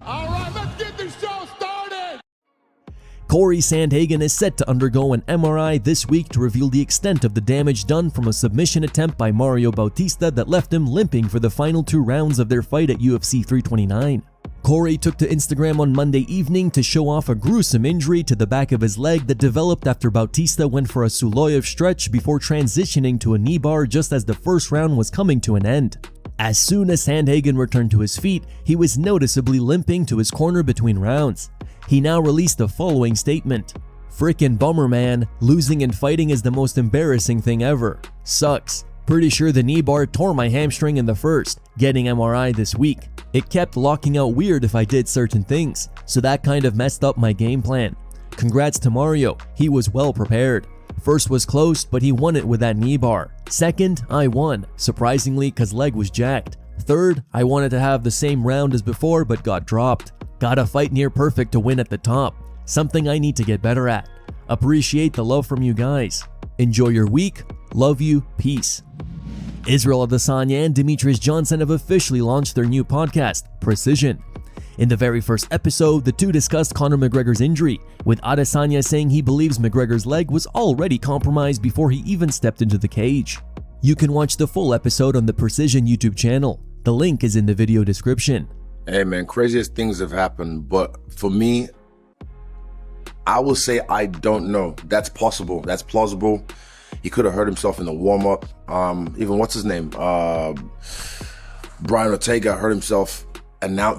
All right, let's get this show started. Cory Sandhagen is set to undergo an MRI this week to reveal the extent of the damage done from a submission attempt by Mario Bautista that left him limping for the final 2 rounds of their fight at UFC 329. Cory took to Instagram on Monday evening to show off a gruesome injury to the back of his leg that developed after Bautista went for a Suloyev stretch before transitioning to a knee bar just as the first round was coming to an end. As soon as Sandhagen returned to his feet, he was noticeably limping to his corner between rounds. He now released the following statement: "Frickin' bummer, man. Losing and fighting is the most embarrassing thing ever. Sucks. Pretty sure the knee bar tore my hamstring in the first. Getting MRI this week. It kept locking out weird if I did certain things, so that kind of messed up my game plan. Congrats to Mario, he was well prepared. First was close, but he won it with that knee bar. Second, I won, surprisingly cause leg was jacked. Third, I wanted to have the same round as before but got dropped. Got a fight near perfect to win at the top. Something I need to get better at. Appreciate the love from you guys. Enjoy your week. Love you. Peace." Israel Adesanya and Demetrius Johnson have officially launched their new podcast, Precision. In the very first episode, the two discussed Conor McGregor's injury, with Adesanya saying he believes McGregor's leg was already compromised before he even stepped into the cage. You can watch the full episode on the Precision YouTube channel. The link is in the video description. Hey man, craziest things have happened, but for me, I will say I don't know. That's possible. That's plausible. He could have hurt himself in the warm-up. Even what's his name? Brian Ortega hurt himself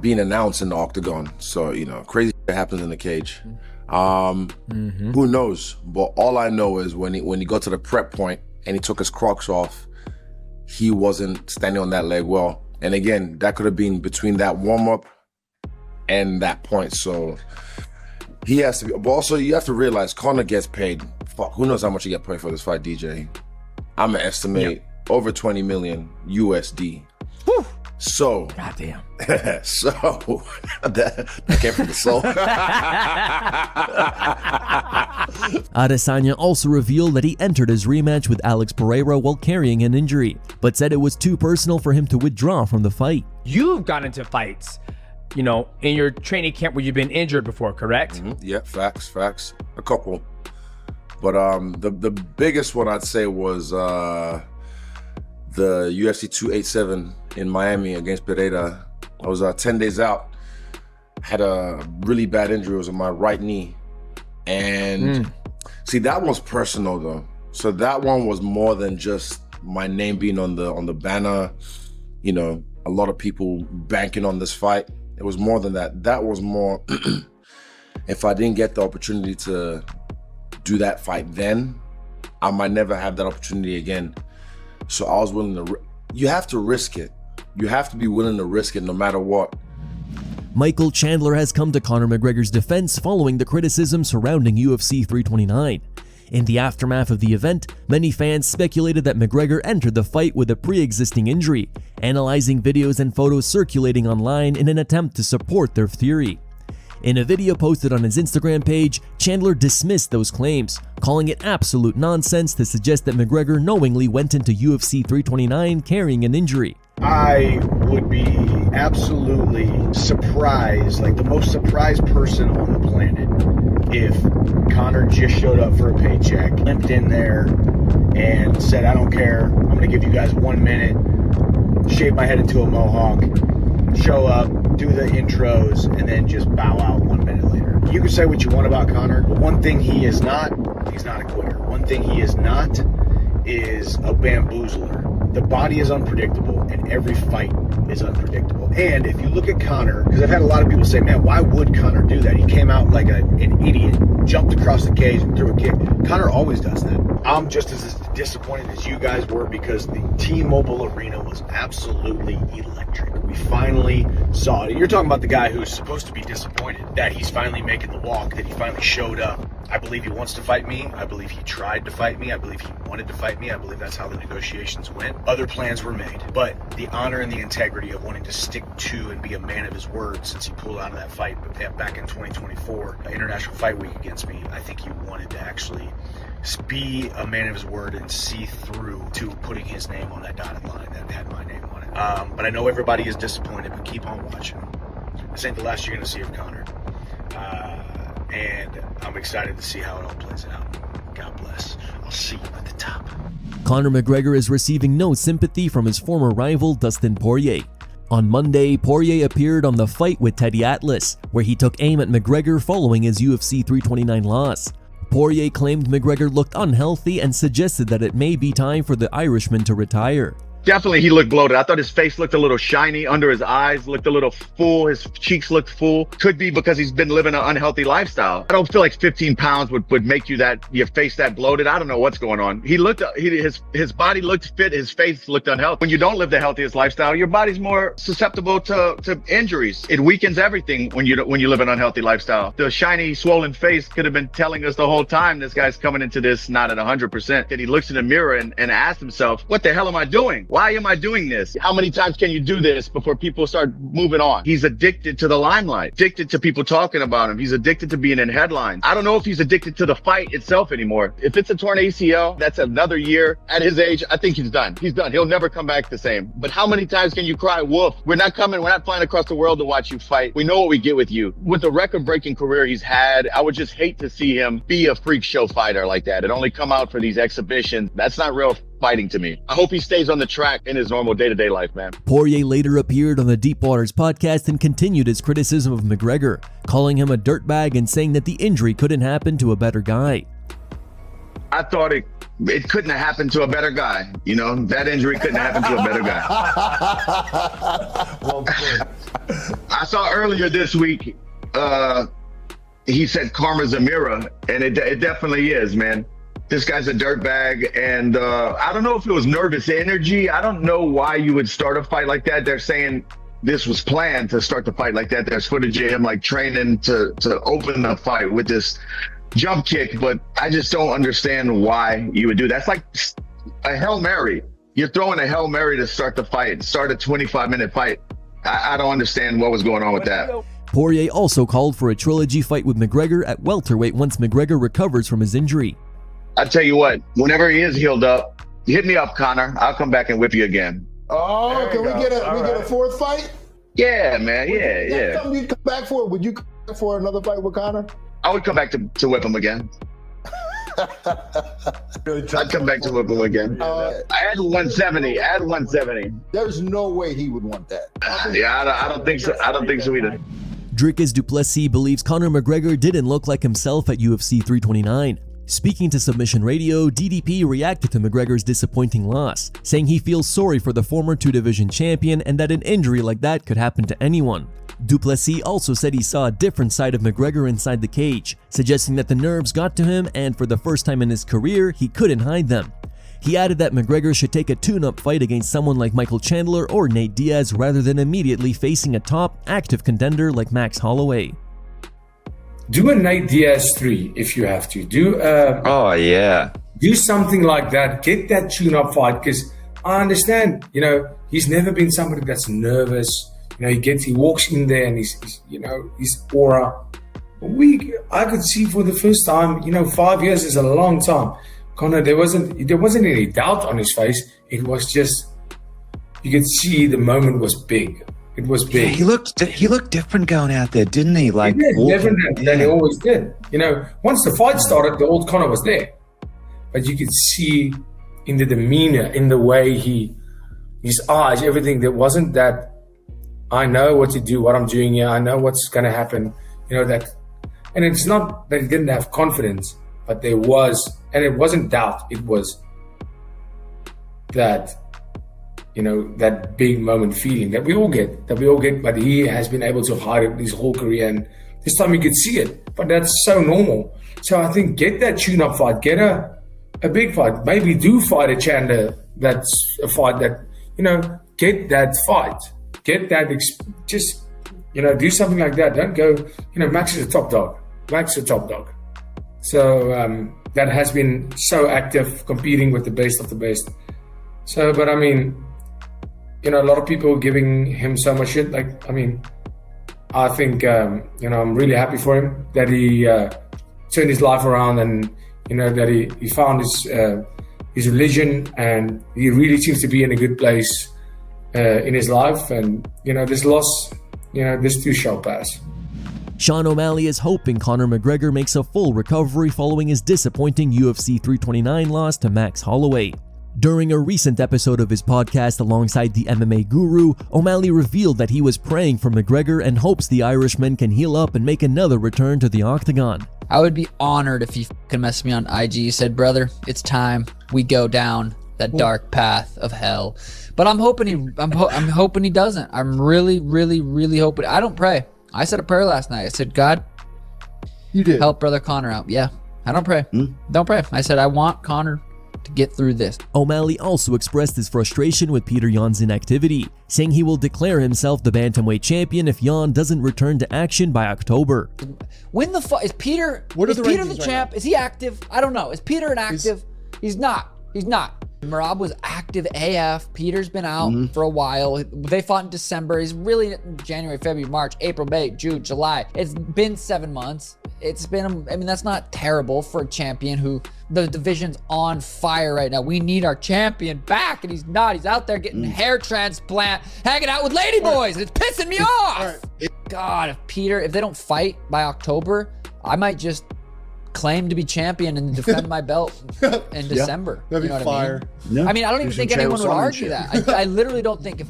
being announced in the octagon. So, you know, crazy shit happens in the cage. Who knows? But all I know is when he got to the prep point and he took his Crocs off, he wasn't standing on that leg well. And again, that could have been between that warm-up and that point. So he has to be. But also, you have to realize Conor gets paid. Fuck, who knows how much he get paid for this fight, DJ? I'm gonna estimate over 20 million USD. Whew. So, goddamn. So that came from the soul. Adesanya also revealed that he entered his rematch with Alex Pereira while carrying an injury, but said it was too personal for him to withdraw from the fight. You've gotten into fights, you know, in your training camp where you've been injured before, correct? Yeah, facts. A couple. But the biggest one I'd say was the UFC 287 in Miami against Pereira. I was 10 days out. Had a really bad injury. It was on my right knee. And see, that one's personal though. So that one was more than just my name being on the banner. You know, a lot of people banking on this fight. It was more than that. That was more, if I didn't get the opportunity to do that fight then, I might never have that opportunity again. So I was willing to, you have to risk it. You have to be willing to risk it no matter what. Michael Chandler has come to Conor McGregor's defense following the criticism surrounding UFC 329. In the aftermath of the event, many fans speculated that McGregor entered the fight with a pre-existing injury, analyzing videos and photos circulating online in an attempt to support their theory. In a video posted on his Instagram page, Chandler dismissed those claims, calling it absolute nonsense to suggest that McGregor knowingly went into UFC 329 carrying an injury. I would be absolutely surprised, like the most surprised person on the planet, if Conor just showed up for a paycheck, limped in there, and said, "I don't care, I'm gonna give you guys 1 minute, shave my head into a mohawk, show up, do the intros, and then just bow out 1 minute later." You can say what you want about Conor, but one thing he is not, he's not a quitter. One thing he is not is a bamboozler. The body is unpredictable, and every fight is unpredictable. And if you look at Conor, because I've had a lot of people say, man, why would Conor do that? He came out like an idiot, jumped across the cage and threw a kick. Conor always does that. I'm just as disappointed as you guys were because the T-Mobile Arena was absolutely electric. We finally saw it. You're talking about the guy who's supposed to be disappointed that he's finally making the walk, that he finally showed up. I believe he wants to fight me. I believe he tried to fight me. I believe he wanted to fight me. I believe that's how the negotiations went. Other plans were made. But the honor and the integrity of wanting to stick to and be a man of his word since he pulled out of that fight back in 2024, International Fight Week against me, I think he wanted to actually be a man of his word and see through to putting his name on that dotted line that had my name on it. But I know everybody is disappointed, but keep on watching. This ain't the last you're going to see of Conor. And I'm excited to see how it all plays out. God bless. I'll see you at the top. Conor McGregor is receiving no sympathy from his former rival Dustin Poirier. On Monday, Poirier appeared on The Fight with Teddy Atlas, where he took aim at McGregor following his UFC 329 loss. Poirier claimed McGregor looked unhealthy and suggested that it may be time for the Irishman to retire. Definitely, he looked bloated. I thought his face looked a little shiny under his eyes, looked a little full. His cheeks looked full. Could be because he's been living an unhealthy lifestyle. I don't feel like 15 pounds would make you your face that bloated. I don't know what's going on. His body looked fit. His face looked unhealthy. When you don't live the healthiest lifestyle, your body's more susceptible to injuries. It weakens everything when you live an unhealthy lifestyle. The shiny, swollen face could have been telling us the whole time this guy's coming into this not at 100%. And he looks in the mirror and asks himself, what the hell am I doing? Why am I doing this? How many times can you do this before people start moving on? He's addicted to the limelight, addicted to people talking about him. He's addicted to being in headlines. I don't know if he's addicted to the fight itself anymore. If it's a torn ACL, that's another year. At his age, I think he's done. He's done. He'll never come back the same. But how many times can you cry wolf? We're not flying across the world to watch you fight. We know what we get with you. With the record-breaking career he's had, I would just hate to see him be a freak show fighter like that and only come out for these exhibitions. That's not real fighting to me. I hope he stays on the track in his normal day-to-day life, man. Poirier later appeared on the Deep Waters podcast and continued his criticism of McGregor, calling him a dirtbag and saying that the injury couldn't happen to a better guy. I thought it couldn't have happened to a better guy. You know, that injury couldn't happen to a better guy. Well put. I saw earlier this week, he said karma's a mirror, and it definitely is, man. This guy's a dirtbag, and I don't know if it was nervous energy. I don't know why you would start a fight like that. They're saying this was planned to start the fight like that. There's footage of him like training to open the fight with this jump kick, but I just don't understand why you would do that. That's like a Hail Mary. You're throwing a Hail Mary to start the fight, start a 25-minute fight. I don't understand what was going on with that. Poirier also called for a trilogy fight with McGregor at welterweight once McGregor recovers from his injury. I tell you what, whenever he is healed up, hit me up, Conor. I'll come back and whip you again. Oh, can we get a fourth fight? Yeah, man. Yeah. Something you'd come back for? Would you come back for another fight with Conor? I would come back to whip him again. I'd come back to whip him again. Add 170. Add 170. There's no way he would want that. I don't think so. I don't think so either. Dricus du Plessis believes Conor McGregor didn't look like himself at UFC 329. Speaking to Submission Radio, DDP reacted to McGregor's disappointing loss, saying he feels sorry for the former two-division champion and that an injury like that could happen to anyone. Du Plessis also said he saw a different side of McGregor inside the cage, suggesting that the nerves got to him and for the first time in his career, he couldn't hide them. He added that McGregor should take a tune-up fight against someone like Michael Chandler or Nate Diaz rather than immediately facing a top, active contender like Max Holloway. Do a Nate Diaz 3 if you have to. Do something like that. Get that tune-up fight, because I understand, he's never been somebody that's nervous. He walks in there and he's his aura. I could see for the first time, 5 years is a long time. Conor, there wasn't any doubt on his face. It was just, you could see the moment was big. It was big. Yeah, he looked different going out there, didn't he? Like different than he always did. Once the fight started, the old Conor was there, but you could see in the demeanor, in the way his eyes, everything. There wasn't that. I know what to do, what I'm doing here. I know what's gonna happen. That, and it's not that he didn't have confidence, but there was, and it wasn't doubt. It was that. That big moment feeling that we all get, but he has been able to hide it his whole career, and this time you could see it, but that's so normal. So I think get that tune-up fight, get a big fight, maybe do fight a Chandler, that's a fight that, get that fight, get that, just, do something like that. Don't go, Max is a top dog. So that has been so active, competing with the best of the best. So, but I mean, a lot of people giving him so much shit. I think, I'm really happy for him that he turned his life around, and, that he found his religion, and he really seems to be in a good place in his life. And, this loss, this too shall pass. Sean O'Malley is hoping Conor McGregor makes a full recovery following his disappointing UFC 329 loss to Max Holloway. During a recent episode of his podcast alongside the MMA guru, O'Malley revealed that he was praying for McGregor and hopes the Irishman can heal up and make another return to the octagon. I would be honored if he fucking messaged me on IG. He said, brother, it's time we go down that dark path of hell. But I'm hoping I'm hoping he doesn't. I'm really, really, really hoping. I don't pray. I said a prayer last night. I said, God, you did help brother Conor out. Yeah, I don't pray. Don't pray. I said, I want Conor to get through this. O'Malley also expressed his frustration with Petr Yan's inactivity, saying he will declare himself the bantamweight champion if Yan doesn't return to action by October. When the fuck is Petr? Is Petr the champ? Is he active? I don't know. Is Petr inactive? He's not. He's not. Merab was active AF. Peter's been out for a while. They fought in December. He's really January, February, March, April, May, June, July. It's been 7 months. It's been, I mean, that's not terrible for a champion who the division's on fire right now. We need our champion back, and he's not. He's out there getting hair transplant, hanging out with ladyboys. It's pissing me off. God, if they don't fight by October, I might just claim to be champion and defend my belt in December. That'd be fire. I mean, I don't even think anyone would argue that. I literally don't think if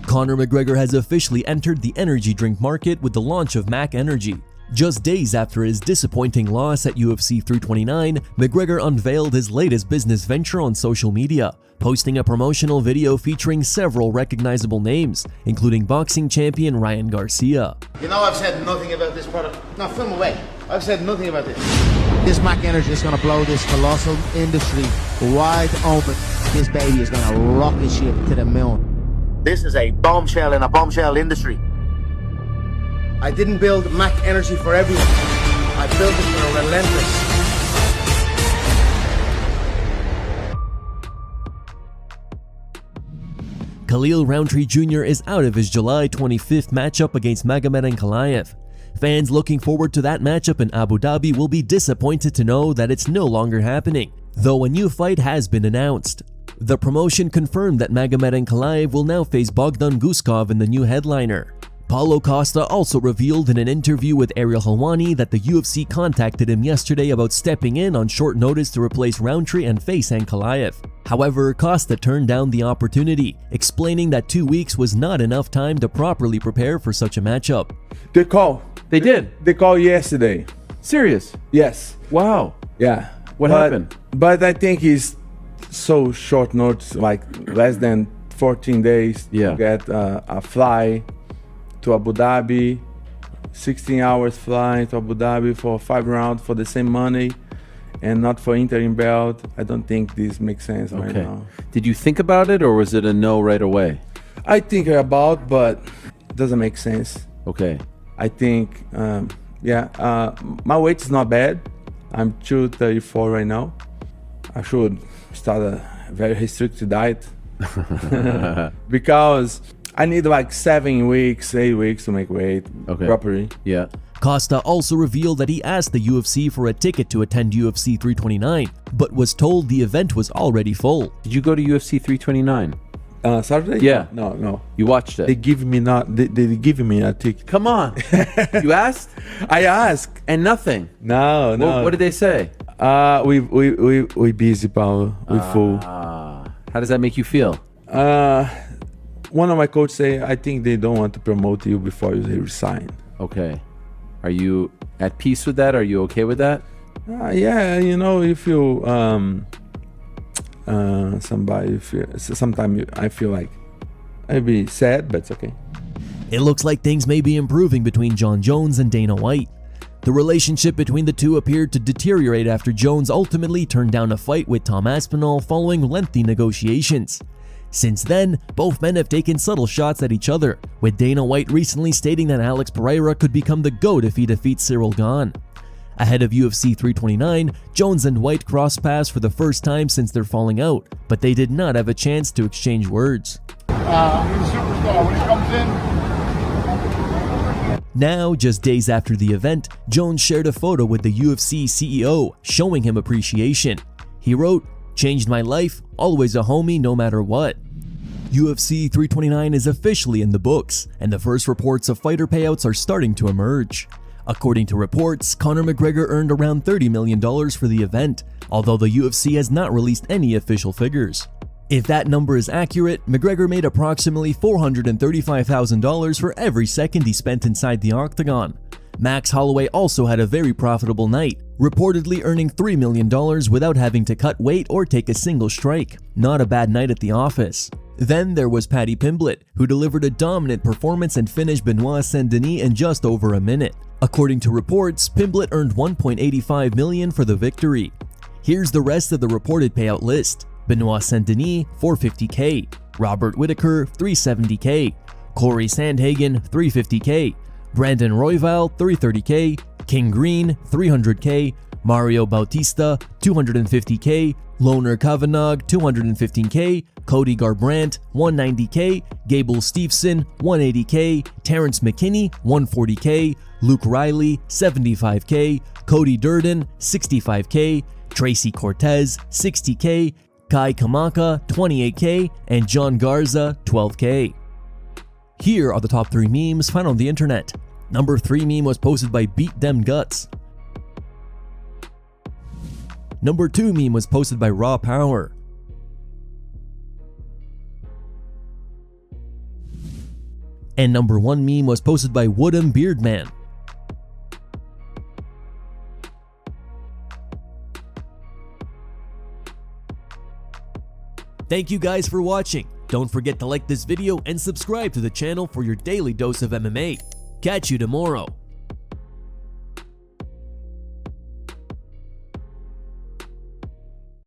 Conor McGregor has officially entered the energy drink market with the launch of Mac Energy. Just days after his disappointing loss at UFC 329, McGregor unveiled his latest business venture on social media, posting a promotional video featuring several recognizable names, including boxing champion Ryan Garcia. You know, I've said nothing about this product. No, film away. I've said nothing about this. This Mac Energy is going to blow this colossal industry wide open. This baby is going to rocket ship to the moon. This is a bombshell in a bombshell industry. I didn't build Mac Energy for everyone. I built it for a relentless. Khalil Rountree Jr. is out of his July 25th matchup against Magomed Ankalaev. Fans looking forward to that matchup in Abu Dhabi will be disappointed to know that it's no longer happening, though a new fight has been announced. The promotion confirmed that Magomed Ankalaev will now face Bogdan Guskov in the new headliner. Paulo Costa also revealed in an interview with Ariel Helwani that the UFC contacted him yesterday about stepping in on short notice to replace Rountree and face Ankalaev. However, Costa turned down the opportunity, explaining that 2 weeks was not enough time to properly prepare for such a matchup. They call. They did. They called yesterday. Serious? Yes. Wow. Yeah. What happened? But I think it's so short notice, like less than 14 days to get a fly to Abu Dhabi, 16 hours flying to Abu Dhabi for 5 rounds for the same money and not for interim belt. I don't think this makes sense right now. Did you think about it, or was it a no right away? I think about, but it doesn't make sense. Okay. I think, my weight is not bad. I'm 234 right now. I should start a very restricted diet because I need like 7 weeks, 8 weeks to make weight properly. Yeah. Costa also revealed that he asked the UFC for a ticket to attend UFC 329, but was told the event was already full. Did you go to UFC 329? Saturday? Yeah. No. You watched it? They give me they give me a ticket. Come on. You asked? I asked. And nothing? No. What did they say? We busy, Paulo. We full. How does that make you feel? One of my coaches say, I think they don't want to promote you before you resign. Okay. Are you at peace with that? Are you okay with that? Yeah, if you sometimes I feel like I'd be sad, but it's okay. It looks like things may be improving between Jon Jones and Dana White. The relationship between the two appeared to deteriorate after Jones ultimately turned down a fight with Tom Aspinall following lengthy negotiations. Since then, both men have taken subtle shots at each other, with Dana White recently stating that Alex Pereira could become the GOAT if he defeats Cyril Gane. Ahead of UFC 329, Jones and White crossed paths for the first time since their falling out, but they did not have a chance to exchange words. He's a superstar when he comes in. Now, just days after the event, Jones shared a photo with the UFC CEO, showing him appreciation. He wrote, "Changed my life, always a homie no matter what." UFC 329 is officially in the books, and the first reports of fighter payouts are starting to emerge. According to reports, Conor McGregor earned around $30 million for the event, although the UFC has not released any official figures. If that number is accurate, McGregor made approximately $435,000 for every second he spent inside the octagon. Max Holloway also had a very profitable night, reportedly earning $3 million without having to cut weight or take a single strike. Not a bad night at the office. Then there was Paddy Pimblett, who delivered a dominant performance and finished Benoit Saint-Denis in just over a minute. According to reports, Pimblett earned $1.85 million for the victory. Here's the rest of the reported payout list. Benoit Saint-Denis, $450K. Robert Whittaker, $370K. Cory Sandhagen, $350K. Brandon Royval, $330K. King Green, $300K. Mario Bautista, $250K. Loner Kavanagh, $215K. Cody Garbrandt, $190K. Gable Steveson, $180K. Terrence McKinney, $140K. Luke Riley, $75K. Cody Durden, $65K. Tracy Cortez, $60K. Kai Kamaka, $28K. And John Garza, $12K. Here are the top 3 memes found on the internet. Number 3 meme was posted by Beat Them Guts. Number 2 meme was posted by Raw Power. And number 1 meme was posted by Woodham Beardman. Thank you guys for watching. Don't forget to like this video and subscribe to the channel for your daily dose of MMA. Catch you tomorrow.